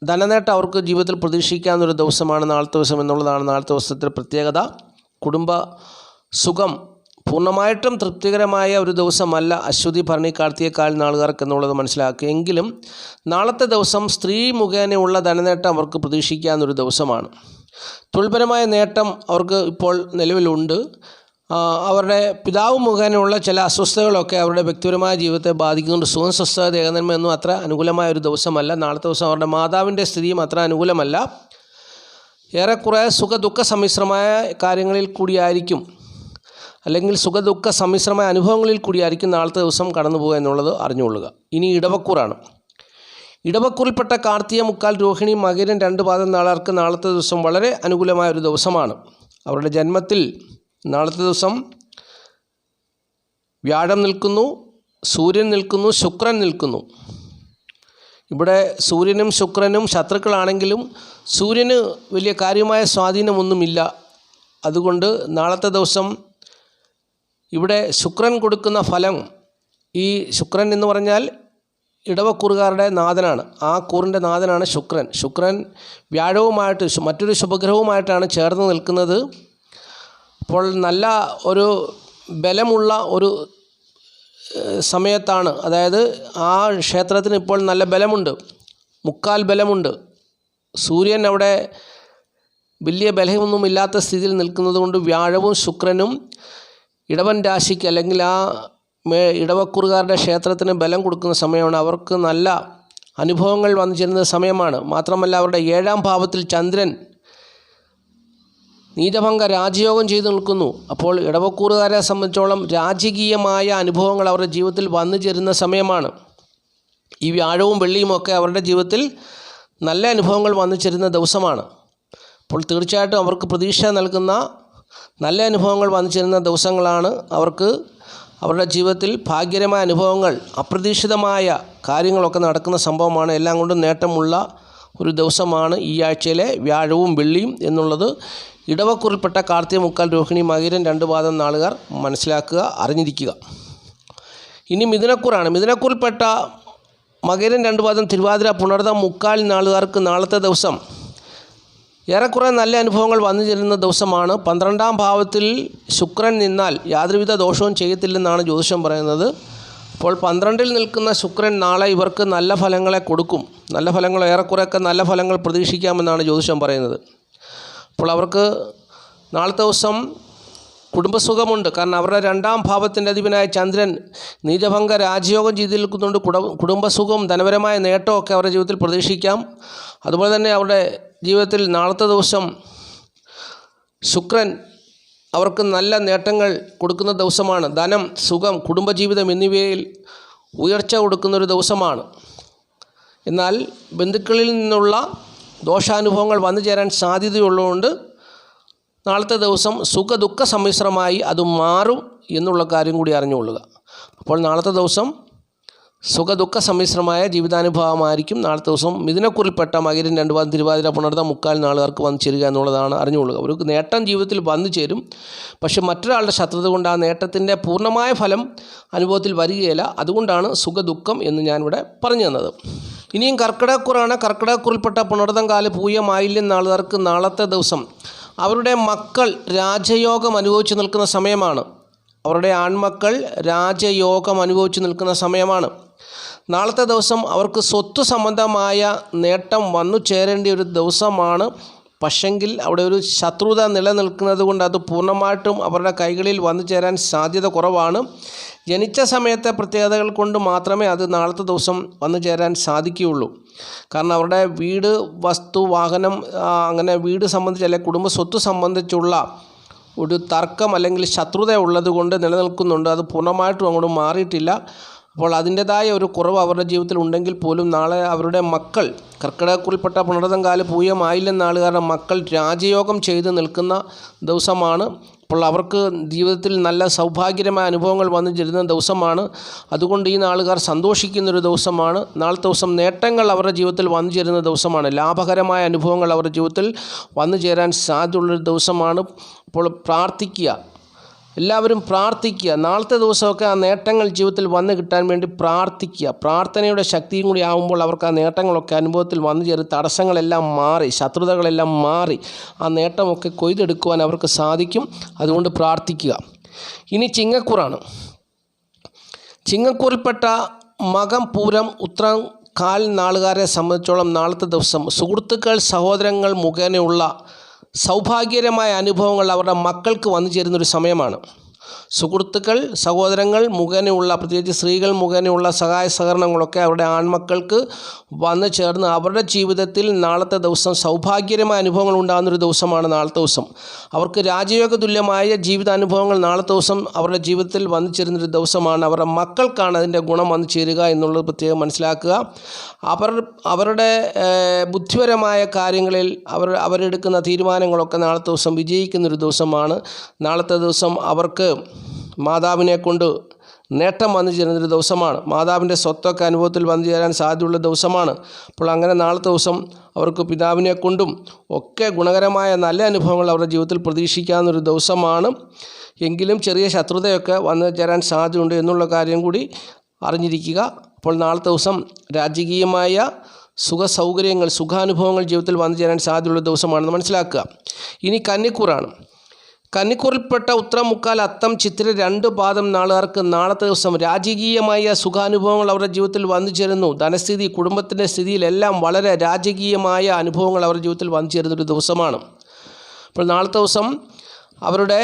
ധനനേട്ടം അവർക്ക് ജീവിതത്തിൽ പ്രതീക്ഷിക്കാവുന്നൊരു ദിവസമാണ് നാളത്തെ ദിവസം എന്നുള്ളതാണ് നാളത്തെ ദിവസത്തിൻ്റെ പ്രത്യേകത. കുടുംബ സുഖം പൂർണ്ണമായിട്ടും തൃപ്തികരമായ ഒരു ദിവസമല്ല അശ്വതി, ഭരണി, കാർത്തിക, കാൽ നാളുകാർക്ക് എന്നുള്ളത് മനസ്സിലാക്കുക. എങ്കിലും നാളത്തെ ദിവസം സ്ത്രീ മുഖേനയുള്ള ധനനേട്ടം അവർക്ക് പ്രതീക്ഷിക്കാവുന്നൊരു ദിവസമാണ്. തൊഴിൽപരമായ നേട്ടം അവർക്ക് ഇപ്പോൾ നിലവിലുണ്ട്. അവരുടെ പിതാവ് മുഖേനയുള്ള ചില അസ്വസ്ഥതകളൊക്കെ അവരുടെ വ്യക്തിപരമായ ജീവിതത്തെ ബാധിക്കുന്നുണ്ട്. സുഖം, സ്വസ്ഥത, ദേഹനന്മയൊന്നും അത്ര അനുകൂലമായ ഒരു ദിവസമല്ല. നാളത്തെ ദിവസം അവരുടെ മാതാവിൻ്റെ സ്ഥിതിയും അത്ര അനുകൂലമല്ല. ഏറെക്കുറെ സുഖദുഃഖ സമ്മിശ്രമായ കാര്യങ്ങളിൽ കൂടിയായിരിക്കും, അല്ലെങ്കിൽ സുഖദുഃഖ സമ്മിശ്രമായ അനുഭവങ്ങളിൽ കൂടിയായിരിക്കും നാളത്തെ ദിവസം കടന്നു പോകുക എന്നുള്ളത് അറിഞ്ഞുകൊള്ളുക. ഇനി ഇടവക്കൂറാണ്. ഇടവക്കൂറിൽപ്പെട്ട കാർത്തിക, മുക്കാൽ, രോഹിണി, മകരം 2 പാദം നാളുകാർക്ക് നാളത്തെ ദിവസം വളരെ അനുകൂലമായ ഒരു ദിവസമാണ്. അവരുടെ ജന്മത്തിൽ നാളത്തെ ദിവസം വ്യാഴം നിൽക്കുന്നു, സൂര്യൻ നിൽക്കുന്നു, ശുക്രൻ നിൽക്കുന്നു. ഇവിടെ സൂര്യനും ശുക്രനും ശത്രുക്കളാണെങ്കിലും സൂര്യന് വലിയ കാര്യമായ സ്വാധീനമൊന്നുമില്ല. അതുകൊണ്ട് നാളത്തെ ദിവസം ഇവിടെ ശുക്രൻ കൊടുക്കുന്ന ഫലം, ഈ ശുക്രൻ എന്ന് പറഞ്ഞാൽ ഇടവക്കൂറുകാരുടെ നാഥനാണ്. ആ കൂറിൻ്റെ നാഥനാണ് ശുക്രൻ. ശുക്രൻ വ്യാഴവുമായിട്ട് മറ്റൊരു ശുഭഗ്രഹവുമായിട്ടാണ് ചേർന്ന് നിൽക്കുന്നത്. അപ്പോൾ നല്ല ഒരു ബലമുള്ള ഒരു സമയത്താണ്. അതായത് ആ ക്ഷേത്രത്തിന് ഇപ്പോൾ നല്ല ബലമുണ്ട്, മുക്കാൽ ബലമുണ്ട്. സൂര്യൻ അവിടെ വലിയ ബലമൊന്നുമില്ലാത്ത സ്ഥിതിയിൽ നിൽക്കുന്നത് കൊണ്ട് വ്യാഴവും ശുക്രനും ഇടവൻ രാശിക്ക് അല്ലെങ്കിൽ ആ ഇടവക്കൂറുകാരുടെ ക്ഷേത്രത്തിന് ബലം കൊടുക്കുന്ന സമയമാണ്. അവർക്ക് നല്ല അനുഭവങ്ങൾ വന്നു ചേരുന്ന സമയമാണ്. മാത്രമല്ല അവരുടെ 7ാം ഭാവത്തിൽ ചന്ദ്രൻ നീചഭംഗ രാജയോഗം ചെയ്തു നിൽക്കുന്നു. അപ്പോൾ ഇടവക്കൂറുകാരെ സംബന്ധിച്ചോളം രാജകീയമായ അനുഭവങ്ങൾ അവരുടെ ജീവിതത്തിൽ വന്നു ചേരുന്ന സമയമാണ്. ഈ വ്യാഴവും വെള്ളിയും ഒക്കെ അവരുടെ ജീവിതത്തിൽ നല്ല അനുഭവങ്ങൾ വന്നു ചേരുന്ന ദിവസമാണ്. അപ്പോൾ തീർച്ചയായിട്ടും അവർക്ക് പ്രതീക്ഷ നൽകുന്ന നല്ല അനുഭവങ്ങൾ വന്നു ചേരുന്ന ദിവസങ്ങളാണ്. അവർക്ക് അവരുടെ ജീവിതത്തിൽ ഭാഗ്യകരമായ അനുഭവങ്ങൾ, അപ്രതീക്ഷിതമായ കാര്യങ്ങളൊക്കെ നടക്കുന്ന സംഭവമാണ്. എല്ലാം കൊണ്ടും നേട്ടമുള്ള ഒരു ദിവസമാണ് ഈ ആഴ്ചയിലെ വ്യാഴവും വെള്ളിയും എന്നുള്ളത് ഇടവക്കൂറിൽപ്പെട്ട കാർത്തിക, മുക്കാൽ, രോഹിണി, മകരം 2 പാദം നാളുകാർ മനസ്സിലാക്കുക, അറിഞ്ഞിരിക്കുക. ഇനി മിഥുനക്കൂറാണ്. മിഥുനക്കൂറിൽപ്പെട്ട മകരം 2 പാദം, തിരുവാതിര, പുണർതം, മുക്കാൽ നാളുകാർക്ക് നാളത്തെ ദിവസം ഏറെക്കുറെ നല്ല അനുഭവങ്ങൾ വന്നു ചേരുന്ന ദിവസമാണ്. 12ാം ഭാവത്തിൽ ശുക്രൻ നിന്നാൽ യാതൊരുവിധ ദോഷവും ചെയ്യത്തില്ലെന്നാണ് ജ്യോതിഷം പറയുന്നത്. അപ്പോൾ 12ൽ നിൽക്കുന്ന ശുക്രൻ നാളെ ഇവർക്ക് നല്ല ഫലങ്ങളെ കൊടുക്കും. നല്ല ഫലങ്ങൾ, ഏറെക്കുറെയൊക്കെ നല്ല ഫലങ്ങൾ പ്രതീക്ഷിക്കാമെന്നാണ് ജ്യോതിഷം പറയുന്നത്. അപ്പോൾ അവർക്ക് നാളത്തെ ദിവസം കുടുംബസുഖമുണ്ട്. കാരണം അവരുടെ 2ാം ഭാവത്തിൻ്റെ അധിപനായ ചന്ദ്രൻ നീചഭംഗ രാജയോഗം ചെയ്ത് നിൽക്കുന്നുണ്ട്. കുടുംബസുഖവും ധനപരമായ നേട്ടമൊക്കെ അവരുടെ ജീവിതത്തിൽ പ്രതീക്ഷിക്കാം. അതുപോലെ തന്നെ അവരുടെ ജീവിതത്തിൽ നാളത്തെ ദിവസം ശുക്രൻ അവർക്ക് നല്ല നേട്ടങ്ങൾ കൊടുക്കുന്ന ദിവസമാണ്. ധനം, സുഖം, കുടുംബജീവിതം എന്നിവയിൽ ഉയർച്ച കൊടുക്കുന്നൊരു ദിവസമാണ്. എന്നാൽ ബന്ധുക്കളിൽ നിന്നുള്ള ദോഷാനുഭവങ്ങൾ വന്നു ചേരാൻ സാധ്യതയുള്ളതുകൊണ്ട് നാളത്തെ ദിവസം സുഖദുഃഖ സമ്മിശ്രമായി അത് മാറും എന്നുള്ള കാര്യം കൂടി അറിഞ്ഞുകൊള്ളുക. അപ്പോൾ നാളത്തെ ദിവസം സുഖദുഃഖ സമ്മിശ്രമായ ജീവിതാനുഭവമായിരിക്കും നാളത്തെ ദിവസം. മിഥുനക്കുറിൽപ്പെട്ട മകരം 2 പാദം തിരുവാതിര പുണർതം മുക്കാൽ നാളുകാർക്ക് വന്നു ചേരുക എന്നുള്ളതാണ് അറിഞ്ഞുകൊള്ളുക. ഒരു നേട്ടം ജീവിതത്തിൽ വന്നു ചേരും, പക്ഷെ മറ്റൊരാളുടെ ശത്രുത കൊണ്ട് ആ നേട്ടത്തിൻ്റെ പൂർണ്ണമായ ഫലം അനുഭവത്തിൽ വരികയില്ല. അതുകൊണ്ടാണ് സുഖദുഃഖം എന്ന് ഞാനിവിടെ പറഞ്ഞു തന്നത്. ഇനിയും കർക്കിടകക്കുറാണ്. കർക്കിടകക്കുറിൽപ്പെട്ട പുണർതം കാല് പൂയം ആയില്യം നാളുകാർക്ക് നാളത്തെ ദിവസം അവരുടെ മക്കൾ രാജയോഗം അനുഭവിച്ച് നിൽക്കുന്ന സമയമാണ്. അവരുടെ ആൺമക്കൾ രാജയോഗം അനുഭവിച്ച് നിൽക്കുന്ന സമയമാണ്. നാളത്തെ ദിവസം അവർക്ക് സ്വത്ത് സംബന്ധമായ നേട്ടം വന്നു ചേരേണ്ട ഒരു ദിവസമാണ്. പക്ഷെങ്കിൽ അവിടെ ഒരു ശത്രുത നിലനിൽക്കുന്നത് കൊണ്ട് അത് പൂർണ്ണമായിട്ടും അവരുടെ കൈകളിൽ വന്നു ചേരാൻ സാധ്യത കുറവാണ്. ജനിച്ച സമയത്തെ പ്രത്യേകതകൾ കൊണ്ട് മാത്രമേ അത് നാളത്തെ ദിവസം വന്നു ചേരാൻ സാധിക്കുകയുള്ളൂ. കാരണം അവരുടെ വീട്, വസ്തു, വാഹനം, അങ്ങനെ വീട് സംബന്ധിച്ച് അല്ലെങ്കിൽ കുടുംബ സ്വത്ത് സംബന്ധിച്ചുള്ള ഒരു തർക്കം അല്ലെങ്കിൽ ശത്രുത ഉള്ളത് കൊണ്ട് നിലനിൽക്കുന്നുണ്ട്. അത് പൂർണ്ണമായിട്ടും അങ്ങോട്ട് മാറിയിട്ടില്ല. അപ്പോൾ അതിൻ്റെതായ ഒരു കുറവ് അവരുടെ ജീവിതത്തിൽ ഉണ്ടെങ്കിൽ പോലും നാളെ അവരുടെ മക്കൾ, കർക്കിടകക്കുറിൽപ്പെട്ട പുണർതം കാല് പൂയം ആയില്യം നാളുകാരുടെ മക്കൾ രാജയോഗം ചെയ്ത് നിൽക്കുന്ന ദിവസമാണ്. അപ്പോൾ അവർക്ക് ജീവിതത്തിൽ നല്ല സൗഭാഗ്യകരമായ അനുഭവങ്ങൾ വന്നു ചേരുന്ന ദിവസമാണ്. അതുകൊണ്ട് ഈ നാളുകാർ സന്തോഷിക്കുന്നൊരു ദിവസമാണ്. നാളത്തെ ദിവസം നേട്ടങ്ങൾ അവരുടെ ജീവിതത്തിൽ വന്നു ചേരുന്ന ദിവസമാണ്. ലാഭകരമായ അനുഭവങ്ങൾ അവരുടെ ജീവിതത്തിൽ വന്നു ചേരാൻ സാധ്യതയുള്ളൊരു ദിവസമാണ്. അപ്പോൾ പ്രാർത്ഥിക്കുക, എല്ലാവരും പ്രാർത്ഥിക്കുക. നാളത്തെ ദിവസമൊക്കെ ആ നേട്ടങ്ങൾ ജീവിതത്തിൽ വന്നു കിട്ടാൻ വേണ്ടി പ്രാർത്ഥിക്കുക. പ്രാർത്ഥനയുടെ ശക്തിയും കൂടി ആകുമ്പോൾ അവർക്ക് ആ നേട്ടങ്ങളൊക്കെ അനുഭവത്തിൽ വന്നു ചേരും. തടസ്സങ്ങളെല്ലാം മാറി, ശത്രുതകളെല്ലാം മാറി ആ നേട്ടമൊക്കെ കൊയ്തെടുക്കുവാൻ അവർക്ക് സാധിക്കും. അതുകൊണ്ട് പ്രാർത്ഥിക്കുക. ഇനി ചിങ്ങക്കൂറാണ്. ചിങ്ങക്കൂറിൽപ്പെട്ട മകം, പൂരം, ഉത്രം കാൽ നാളുകാരെ സംബന്ധിച്ചോളം നാളത്തെ ദിവസം സുഹൃത്തുക്കൾ, സഹോദരങ്ങൾ മുഖേനയുള്ള സൗഭാഗ്യകരമായ അനുഭവങ്ങൾ അവരുടെ മക്കൾക്ക് വന്നു ചേരുന്നൊരു സമയമാണ്. സുഹൃത്തുക്കൾ, സഹോദരങ്ങൾ മുഖേനയുള്ള, പ്രത്യേകിച്ച് സ്ത്രീകൾ മുഖേനയുള്ള സഹായ സഹകരണങ്ങളൊക്കെ അവരുടെ ആൺമക്കൾക്ക് വന്നു ചേർന്ന് അവരുടെ ജീവിതത്തിൽ നാളത്തെ ദിവസം സൗഭാഗ്യകരമായ അനുഭവങ്ങൾ ഉണ്ടാകുന്നൊരു ദിവസമാണ് നാളത്തെ ദിവസം. അവർക്ക് രാജയോഗ തുല്യമായ ജീവിതാനുഭവങ്ങൾ നാളത്തെ ദിവസം അവരുടെ ജീവിതത്തിൽ വന്നു ചേരുന്നൊരു ദിവസമാണ്. അവരുടെ മക്കൾക്കാണ് അതിൻ്റെ ഗുണം വന്നു ചേരുക എന്നുള്ളത് പ്രത്യേകം മനസ്സിലാക്കുക. അവരുടെ ബുദ്ധിപരമായ കാര്യങ്ങളിൽ അവരെടുക്കുന്ന തീരുമാനങ്ങളൊക്കെ നാളത്തെ ദിവസം വിജയിക്കുന്നൊരു ദിവസമാണ്. നാളത്തെ ദിവസം അവർക്ക് മാതാവിനെ കൊണ്ട് നേട്ടം വന്നു ചേരുന്നൊരു ദിവസമാണ്. മാതാവിൻ്റെ സ്വത്തൊക്കെ അനുഭവത്തിൽ വന്നു ചേരാൻ സാധ്യതയുള്ള ദിവസമാണ്. അപ്പോൾ അങ്ങനെ നാളത്തെ ദിവസം അവർക്ക് പിതാവിനെ കൊണ്ടും ഒക്കെ ഗുണകരമായ നല്ല അനുഭവങ്ങൾ അവരുടെ ജീവിതത്തിൽ പ്രതീക്ഷിക്കാവുന്നൊരു ദിവസമാണ്. എങ്കിലും ചെറിയ ശത്രുതയൊക്കെ വന്നു ചേരാൻ സാധ്യതയുണ്ട് എന്നുള്ള കാര്യം കൂടി അറിഞ്ഞിരിക്കുക. അപ്പോൾ നാളത്തെ ദിവസം രാജകീയമായ സുഖസൗകര്യങ്ങൾ, സുഖാനുഭവങ്ങൾ ജീവിതത്തിൽ വന്നു ചേരാൻ സാധ്യതയുള്ള ദിവസമാണെന്ന് മനസ്സിലാക്കുക. ഇനി കന്നിക്കൂറാണ്. കന്നിക്കൂറിൽപ്പെട്ട ഉത്രം, മുക്കാൽ, അത്തം, ചിത്തിര 2 പാദം നാളുകാർക്ക് നാളത്തെ ദിവസം രാജകീയമായ സുഖാനുഭവങ്ങൾ അവരുടെ ജീവിതത്തിൽ വന്നു ചേരുന്നു. ധനസ്ഥിതി, കുടുംബത്തിൻ്റെ സ്ഥിതിയിലെല്ലാം വളരെ രാജകീയമായ അനുഭവങ്ങൾ അവരുടെ ജീവിതത്തിൽ വന്നു ചേരുന്നൊരു ദിവസമാണ്. അപ്പോൾ നാളത്തെ ദിവസം അവരുടെ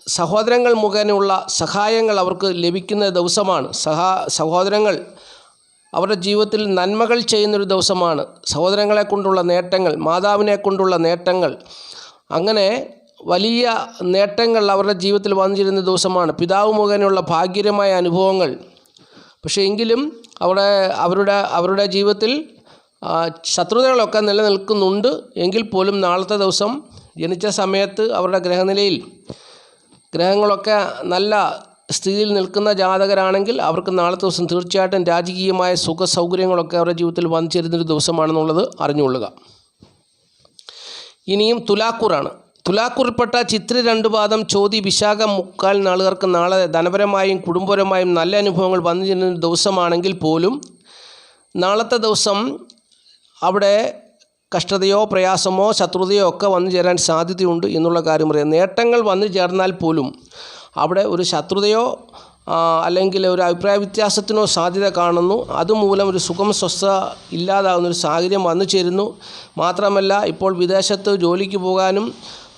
സഹോദരങ്ങൾ മുഖേനയുള്ള സഹായങ്ങൾ അവർക്ക് ലഭിക്കുന്ന ദിവസമാണ്. സഹോദരങ്ങൾ അവരുടെ ജീവിതത്തിൽ നന്മകൾ ചെയ്യുന്നൊരു ദിവസമാണ്. സഹോദരങ്ങളെ കൊണ്ടുള്ള നേട്ടങ്ങൾ, മാതാവിനെ കൊണ്ടുള്ള നേട്ടങ്ങൾ, അങ്ങനെ വലിയ നേട്ടങ്ങൾ അവരുടെ ജീവിതത്തിൽ വന്നു ചേരുന്ന ദിവസമാണ്. പിതാവ് മുഖേനയുള്ള ഭാഗ്യകരമായ അനുഭവങ്ങൾ. പക്ഷേ എങ്കിലും അവരുടെ ജീവിതത്തിൽ ശത്രുതകളൊക്കെ നിലനിൽക്കുന്നുണ്ട്. എങ്കിൽ പോലും നാളത്തെ ദിവസം ജനിച്ച സമയത്ത് അവരുടെ ഗ്രഹനിലയിൽ ഗ്രഹങ്ങളൊക്കെ നല്ല സ്ഥിതിയിൽ നിൽക്കുന്ന ജാതകരാണെങ്കിൽ അവർക്ക് നാളത്തെ ദിവസം തീർച്ചയായിട്ടും രാജകീയമായ സുഖ സൗകര്യങ്ങളൊക്കെ അവരുടെ ജീവിതത്തിൽ വന്നു ചേരുന്നൊരു ദിവസമാണെന്നുള്ളത് അറിഞ്ഞുകൊള്ളുക. ഇനിയും തുലാക്കൂറാണ്. തുലാക്കൂറിൽപ്പെട്ട ചിത്ര 2 പാദം, ചോതി, വിശാഖം, മുക്കാൽ നാളുകാർക്ക് നാളെ ധനപരമായും കുടുംബപരമായും നല്ല അനുഭവങ്ങൾ വന്നു ചേരുന്ന ദിവസമാണെങ്കിൽ പോലും നാളത്തെ ദിവസം അവിടെ കഷ്ടതയോ പ്രയാസമോ ശത്രുതയോ ഒക്കെ വന്നു ചേരാൻ സാധ്യതയുണ്ട് എന്നുള്ള കാര്യം പറയാം. നേട്ടങ്ങൾ വന്നു ചേർന്നാൽ പോലും അവിടെ ഒരു ശത്രുതയോ അല്ലെങ്കിൽ ഒരു അഭിപ്രായ വ്യത്യാസത്തിനോ സാധ്യത കാണുന്നു. അതുമൂലം ഒരു സുഖം സ്വസ്ഥ ഇല്ലാതാകുന്നൊരു സാഹചര്യം വന്നു ചേരുന്നു. മാത്രമല്ല ഇപ്പോൾ വിദേശത്ത് ജോലിക്ക് പോകാനും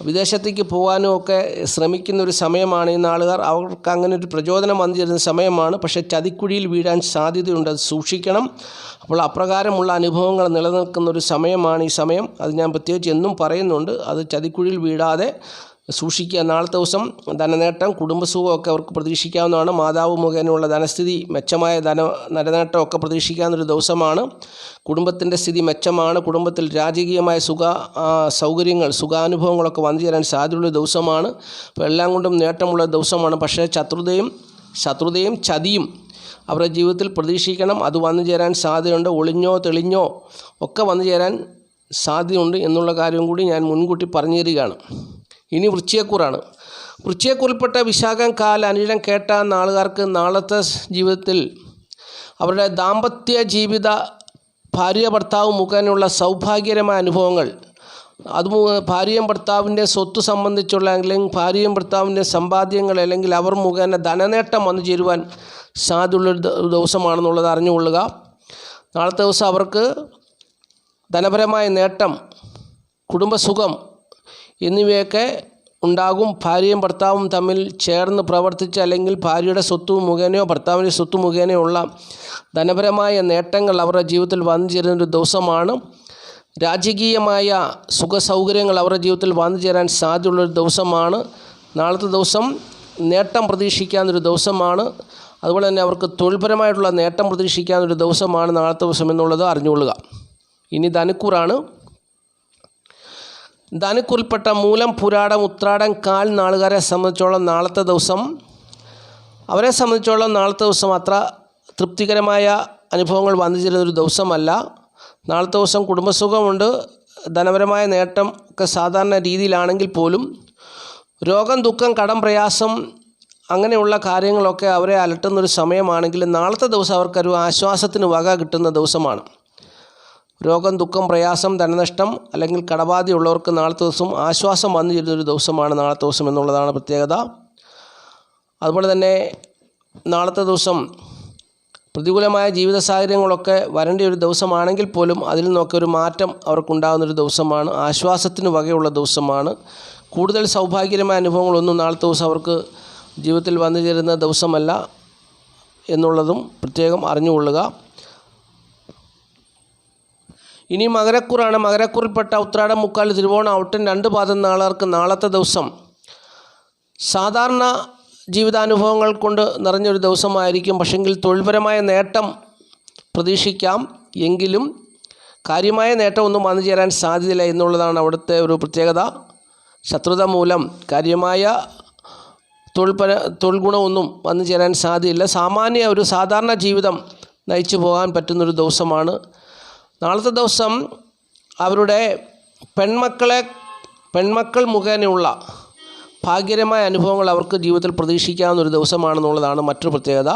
വിദേശത്തേക്ക് പോകാനും ഒക്കെ ശ്രമിക്കുന്ന ഒരു സമയമാണ് ഈ നാളുകാർ. അവർക്ക് അങ്ങനെ ഒരു പ്രചോദനം വന്നു ചേരുന്ന സമയമാണ്. പക്ഷേ ചതിക്കുഴിയിൽ വീഴാൻ സാധ്യതയുണ്ട്, അത് സൂക്ഷിക്കണം. അപ്പോൾ അപ്രകാരമുള്ള അനുഭവങ്ങൾ നിലനിൽക്കുന്ന ഒരു സമയമാണ് ഈ സമയം. അത് ഞാൻ പ്രത്യേകിച്ച് എന്നും പറയുന്നുണ്ട്. അത് ചതിക്കുഴിയിൽ വീഴാതെ സൂക്ഷിക്കുക. നാളത്തെ ദിവസം ധനനേട്ടം, കുടുംബസുഖമൊക്കെ അവർക്ക് പ്രതീക്ഷിക്കാവുന്നതാണ്. മാതാവ് മുഖേനയുള്ള ധനസ്ഥിതി, മെച്ചമായ ധനനേട്ടമൊക്കെ പ്രതീക്ഷിക്കാവുന്നൊരു ദിവസമാണ്. കുടുംബത്തിൻ്റെ സ്ഥിതി മെച്ചമാണ്. കുടുംബത്തിൽ രാജകീയമായ സൗകര്യങ്ങൾ, സുഖാനുഭവങ്ങളൊക്കെ വന്നു ചേരാൻ സാധ്യതയുള്ള ദിവസമാണ്. അപ്പോൾ എല്ലാം കൊണ്ടും നേട്ടമുള്ള ദിവസമാണ്. പക്ഷേ ശത്രുതയും ചതിയും അവരുടെ ജീവിതത്തിൽ പ്രതീക്ഷിക്കണം. അത് വന്നു ചേരാൻ സാധ്യതയുണ്ട്. ഒളിഞ്ഞോ തെളിഞ്ഞോ ഒക്കെ വന്നു ചേരാൻ സാധ്യതയുണ്ട് എന്നുള്ള കാര്യം കൂടി ഞാൻ മുൻകൂട്ടി പറഞ്ഞു തരികയാണ്. ഇനി വൃശ്ചികക്കൂറാണ്. വൃശ്ചികക്കൂറിൽപ്പെട്ട വിശാഖം, കാൽ, അനിഴം, കേട്ട നാളുകാർക്ക് നാളത്തെ ജീവിതത്തിൽ അവരുടെ ദാമ്പത്യ ജീവിത ഭാര്യ ഭർത്താവ് മുഖേനയുള്ള സൗഭാഗ്യകരമായ അനുഭവങ്ങൾ, അത് ഭാര്യയും ഭർത്താവിൻ്റെ സ്വത്ത് സംബന്ധിച്ചുള്ള അല്ലെങ്കിൽ ഭാര്യയും ഭർത്താവിൻ്റെ സമ്പാദ്യങ്ങൾ അല്ലെങ്കിൽ അവർ മുഖേന ധനനേട്ടം വന്നു ചേരുവാൻ സാധ്യതയുള്ളൊരു ദിവസമാണെന്നുള്ളത് അറിഞ്ഞുകൊള്ളുക. നാളത്തെ ദിവസം അവർക്ക് ധനപരമായ നേട്ടം, കുടുംബസുഖം എന്നിവയൊക്കെ ഉണ്ടാകും. ഭാര്യയും ഭർത്താവും തമ്മിൽ ചേർന്ന് പ്രവർത്തിച്ച് അല്ലെങ്കിൽ ഭാര്യയുടെ സ്വത്ത് മുഖേനയോ ഭർത്താവിൻ്റെ സ്വത്ത് മുഖേനയോ ഉള്ള ധനപരമായ നേട്ടങ്ങൾ അവരുടെ ജീവിതത്തിൽ വന്നു ചേരുന്നൊരു ദിവസമാണ്. രാജകീയമായ സുഖസൗകര്യങ്ങൾ അവരുടെ ജീവിതത്തിൽ വന്നു ചേരാൻ സാധ്യതയുള്ളൊരു ദിവസമാണ്. നാളത്തെ ദിവസം നേട്ടം പ്രതീക്ഷിക്കാവുന്നൊരു ദിവസമാണ്. അതുപോലെ തന്നെ അവർക്ക് തൊഴിൽപരമായിട്ടുള്ള നേട്ടം പ്രതീക്ഷിക്കാവുന്നൊരു ദിവസമാണ് നാളത്തെ ദിവസം എന്നുള്ളത് അറിഞ്ഞുകൊള്ളുക. ഇനി ധനുക്കൂറാണ്. ധനുക്കൂറിൽപ്പെട്ട മൂലം, പുരാടം, ഉത്രാടം, കാൽ നാളുകാരെ സംബന്ധിച്ചോളം നാളത്തെ ദിവസം നാളത്തെ ദിവസം അത്ര തൃപ്തികരമായ അനുഭവങ്ങൾ വന്നു ചേരുന്നൊരു ദിവസമല്ല. നാളത്തെ ദിവസം കുടുംബസുഖമുണ്ട്, ധനപരമായ നേട്ടം ഒക്കെ സാധാരണ രീതിയിലാണെങ്കിൽ പോലും രോഗം, ദുഃഖം, കടം, പ്രയാസം അങ്ങനെയുള്ള കാര്യങ്ങളൊക്കെ അവരെ അലട്ടുന്നൊരു സമയമാണെങ്കിലും നാളത്തെ ദിവസം അവർക്കൊരു ആശ്വാസത്തിന് വക കിട്ടുന്ന ദിവസമാണ്. രോഗം, ദുഃഖം, പ്രയാസം, ധനനഷ്ടം അല്ലെങ്കിൽ കടബാധയുള്ളവർക്ക് നാളത്തെ ദിവസം ആശ്വാസം വന്നു ചേരുന്നൊരു ദിവസമാണ് നാളത്തെ ദിവസം എന്നുള്ളതാണ് പ്രത്യേകത. അതുപോലെ തന്നെ നാളത്തെ ദിവസം പ്രതികൂലമായ ജീവിത സാഹചര്യങ്ങളൊക്കെ വരേണ്ട ഒരു ദിവസമാണെങ്കിൽ പോലും അതിൽ നിന്നൊക്കെ ഒരു മാറ്റം അവർക്കുണ്ടാകുന്നൊരു ദിവസമാണ്. ആശ്വാസത്തിന് വകയുള്ള ദിവസമാണ്. കൂടുതൽ സൗഭാഗ്യകരമായ അനുഭവങ്ങളൊന്നും നാളത്തെ ദിവസം അവർക്ക് ജീവിതത്തിൽ വന്നു ചേരുന്ന ദിവസമല്ല എന്നുള്ളതും പ്രത്യേകം അറിഞ്ഞുകൊള്ളുക. ഇനി മകരക്കൂറാണ്. മകരക്കൂറിൽപ്പെട്ട ഉത്രാടം, മുക്കാൽ, തിരുവോണം, ഔട്ടൻ, 2 പാദം നാളുകാർക്ക് നാളത്തെ ദിവസം സാധാരണ ജീവിതാനുഭവങ്ങൾ കൊണ്ട് നിറഞ്ഞൊരു ദിവസമായിരിക്കും. പക്ഷെങ്കിൽ തൊഴിൽപരമായ നേട്ടം പ്രതീക്ഷിക്കാം. എങ്കിലും കാര്യമായ നേട്ടമൊന്നും വന്നു ചേരാൻ സാധ്യതയില്ല എന്നുള്ളതാണ് അവിടുത്തെ ഒരു പ്രത്യേകത. ശത്രുത മൂലം കാര്യമായ തൊഴിൽ ഗുണമൊന്നും വന്നു ചേരാൻ സാധ്യതയില്ല. ഒരു സാധാരണ ജീവിതം നയിച്ചു പോകാൻ പറ്റുന്നൊരു ദിവസമാണ്. നാളത്തെ ദിവസം അവരുടെ പെൺമക്കൾ മുഖേനയുള്ള ഭാഗ്യകരമായ അനുഭവങ്ങൾ അവർക്ക് ജീവിതത്തിൽ പ്രതീക്ഷിക്കാവുന്ന ഒരു ദിവസമാണെന്നുള്ളതാണ് മറ്റൊരു പ്രത്യേകത.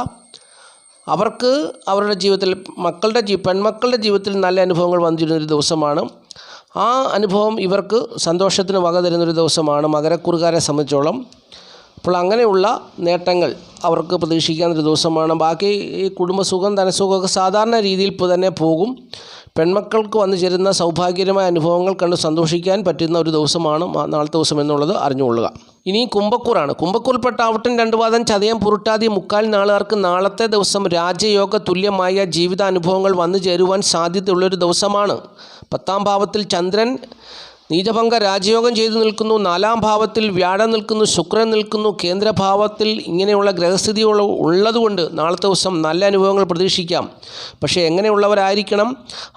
അവർക്ക് അവരുടെ ജീവിതത്തിൽ പെൺമക്കളുടെ ജീവിതത്തിൽ നല്ല അനുഭവങ്ങൾ വന്നിരുന്നൊരു ദിവസമാണ്. ആ അനുഭവം ഇവർക്ക് സന്തോഷത്തിന് വക തരുന്നൊരു ദിവസമാണ് മകരക്കൂറുകാരെ സംബന്ധിച്ചോളം. അപ്പോൾ അങ്ങനെയുള്ള നേട്ടങ്ങൾ അവർക്ക് പ്രതീക്ഷിക്കാവുന്നൊരു ദിവസമാണ്. ബാക്കി ഈ കുടുംബസുഖം, ധനസുഖമൊക്കെ സാധാരണ രീതിയിൽ തന്നെ പോകും. പെൺമക്കൾക്ക് വന്നു ചേരുന്ന സൗഭാഗ്യകരമായ അനുഭവങ്ങൾ കണ്ട് സന്തോഷിക്കാൻ പറ്റുന്ന ഒരു ദിവസമാണ് നാളത്തെ ദിവസം എന്നുള്ളത് അറിഞ്ഞുകൊള്ളുക. ഇനി കുംഭക്കൂറാണ്. കുംഭക്കൂറിൽപ്പെട്ട ആവട്ടൻ, 2 പാദം, ചതയം, പുരുട്ടാതി, മുക്കാൽ നാളുകാർക്ക് നാളത്തെ ദിവസം രാജയോഗ തുല്യമായ ജീവിതാനുഭവങ്ങൾ വന്നു ചേരുവാൻ സാധ്യതയുള്ളൊരു ദിവസമാണ്. 10ാം ഭാവത്തിൽ ചന്ദ്രൻ നീചഭംഗ രാജയോഗം ചെയ്തു നിൽക്കുന്നു. 4ാം ഭാവത്തിൽ വ്യാഴം നിൽക്കുന്നു, ശുക്രൻ നിൽക്കുന്നു. കേന്ദ്രഭാവത്തിൽ ഇങ്ങനെയുള്ള ഗ്രഹസ്ഥിതികൾ ഉള്ളതുകൊണ്ട് നാളത്തെ ദിവസം നല്ല അനുഭവങ്ങൾ പ്രതീക്ഷിക്കാം. പക്ഷേ എങ്ങനെയുള്ളവരായിരിക്കണം?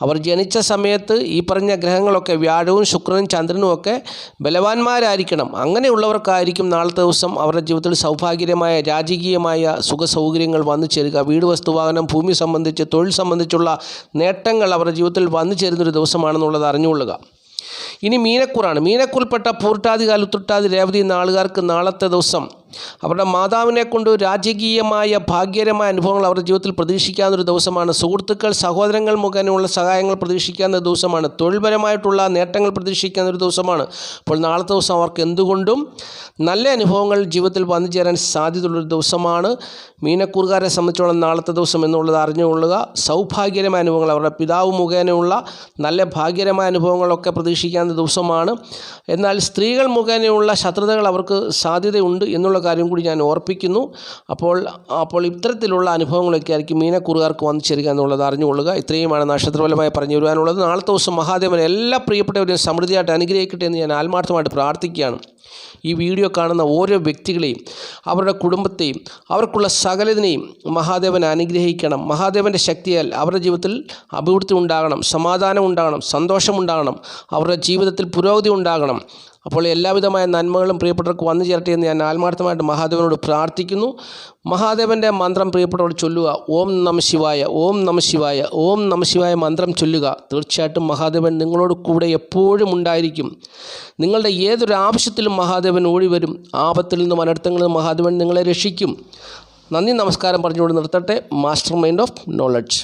അവർ ജനിച്ച സമയത്ത് ഈ പറഞ്ഞ ഗ്രഹങ്ങളൊക്കെ വ്യാഴവും ശുക്രനും ചന്ദ്രനും ഒക്കെ ബലവാന്മാരായിരിക്കണം. അങ്ങനെയുള്ളവർക്കായിരിക്കും നാളത്തെ ദിവസം അവരുടെ ജീവിതത്തിൽ സൗഭാഗ്യകരമായ രാജകീയമായ സുഖസൗകര്യങ്ങൾ വന്നു ചേരുക. വീട്, വസ്തുവാഹനം, ഭൂമി സംബന്ധിച്ച് തൊഴിൽ സംബന്ധിച്ചുള്ള നേട്ടങ്ങൾ അവരുടെ ജീവിതത്തിൽ വന്നു ചേരുന്നൊരു ദിവസമാണെന്നുള്ളത് അറിഞ്ഞുകൊള്ളുക. ഇനി മീനക്കൂറാണ്. മീനക്കൂറിൽപ്പെട്ട പൂർട്ടാതി, കാൽ, ഉത്രട്ടാതി, രേവതി നാളുകാർക്ക് നാളത്തെ ദിവസം അവരുടെ മാതാവിനെ കൊണ്ട് രാജകീയമായ ഭാഗ്യകരമായ അനുഭവങ്ങൾ അവരുടെ ജീവിതത്തിൽ പ്രതീക്ഷിക്കാവുന്നൊരു ദിവസമാണ്. സുഹൃത്തുക്കൾ, സഹോദരങ്ങൾ മുഖേനയുള്ള സഹായങ്ങൾ പ്രതീക്ഷിക്കാവുന്ന ദിവസമാണ്. തൊഴിൽപരമായിട്ടുള്ള നേട്ടങ്ങൾ പ്രതീക്ഷിക്കാവുന്നൊരു ദിവസമാണ്. അപ്പോൾ നാളത്തെ ദിവസം അവർക്ക് എന്തുകൊണ്ടും നല്ല അനുഭവങ്ങൾ ജീവിതത്തിൽ വന്നു ചേരാൻ സാധ്യതയുള്ളൊരു ദിവസമാണ്. മീനക്കൂറുകാരെ സംബന്ധിച്ചോളം നാളത്തെ ദിവസം എന്നുള്ളത് അറിഞ്ഞുകൊള്ളുക. സൗഭാഗ്യകരമായ അനുഭവങ്ങൾ അവരുടെ പിതാവ് മുഖേനയുള്ള നല്ല ഭാഗ്യകരമായ അനുഭവങ്ങളൊക്കെ പ്രതീക്ഷിക്കാവുന്ന ദിവസമാണ്. എന്നാൽ സ്ത്രീകൾ മുഖേനയുള്ള ശത്രുതകൾ അവർക്ക് സാധ്യതയുണ്ട് എന്നുള്ള കാര്യം കൂടി ഞാൻ ഓർപ്പിക്കുന്നു. അപ്പോൾ ഇത്തരത്തിലുള്ള അനുഭവങ്ങളൊക്കെ ആയിരിക്കും മീനക്കൂറുകാർക്ക് വന്നു ചേരുക എന്നുള്ളത് അറിഞ്ഞുകൊള്ളുക. ഇത്രയുമാണ് നക്ഷത്രഫലമായി പറഞ്ഞു വരുവാനുള്ളത്. നാളത്തെ ദിവസം മഹാദേവൻ എല്ലാ പ്രിയപ്പെട്ടവരെയും സമൃദ്ധിയായിട്ട് അനുഗ്രഹിക്കട്ടെ എന്ന് ഞാൻ ആത്മാർത്ഥമായിട്ട് പ്രാർത്ഥിക്കുകയാണ്. ഈ വീഡിയോ കാണുന്ന ഓരോ വ്യക്തികളെയും അവരുടെ കുടുംബത്തെയും അവർക്കുള്ള സകലതിനെയും മഹാദേവൻ അനുഗ്രഹിക്കണം. മഹാദേവൻ്റെ ശക്തിയാൽ അവരുടെ ജീവിതത്തിൽ അഭിവൃദ്ധി ഉണ്ടാകണം, സമാധാനം ഉണ്ടാകണം, സന്തോഷമുണ്ടാകണം, അവരുടെ ജീവിതത്തിൽ പുരോഗതി ഉണ്ടാകണം. അപ്പോൾ എല്ലാവിധമായ നന്മകളും പ്രിയപ്പെട്ടവർക്ക് വന്നു ചേരട്ടെ എന്ന് ഞാൻ ആത്മാർത്ഥമായിട്ട് മഹാദേവനോട് പ്രാർത്ഥിക്കുന്നു. മഹാദേവൻ്റെ മന്ത്രം പ്രിയപ്പെട്ടവരോട് ചൊല്ലുക. ഓം നമഃ ശിവായ, ഓം നമഃ ശിവായ, ഓം നമഃ ശിവായ മന്ത്രം ചൊല്ലുക. തീർച്ചയായിട്ടും മഹാദേവൻ നിങ്ങളോട് കൂടെ എപ്പോഴും ഉണ്ടായിരിക്കും. നിങ്ങളുടെ ഏതൊരു ആവശ്യത്തിലും മഹാദേവൻ ഓടി വരും. ആപത്തിൽ നിന്നും അനർത്ഥങ്ങളിൽ നിന്നും മഹാദേവൻ നിങ്ങളെ രക്ഷിക്കും. നന്ദി, നമസ്കാരം പറഞ്ഞുകൊണ്ട് നിർത്തട്ടെ. Master mind of knowledge.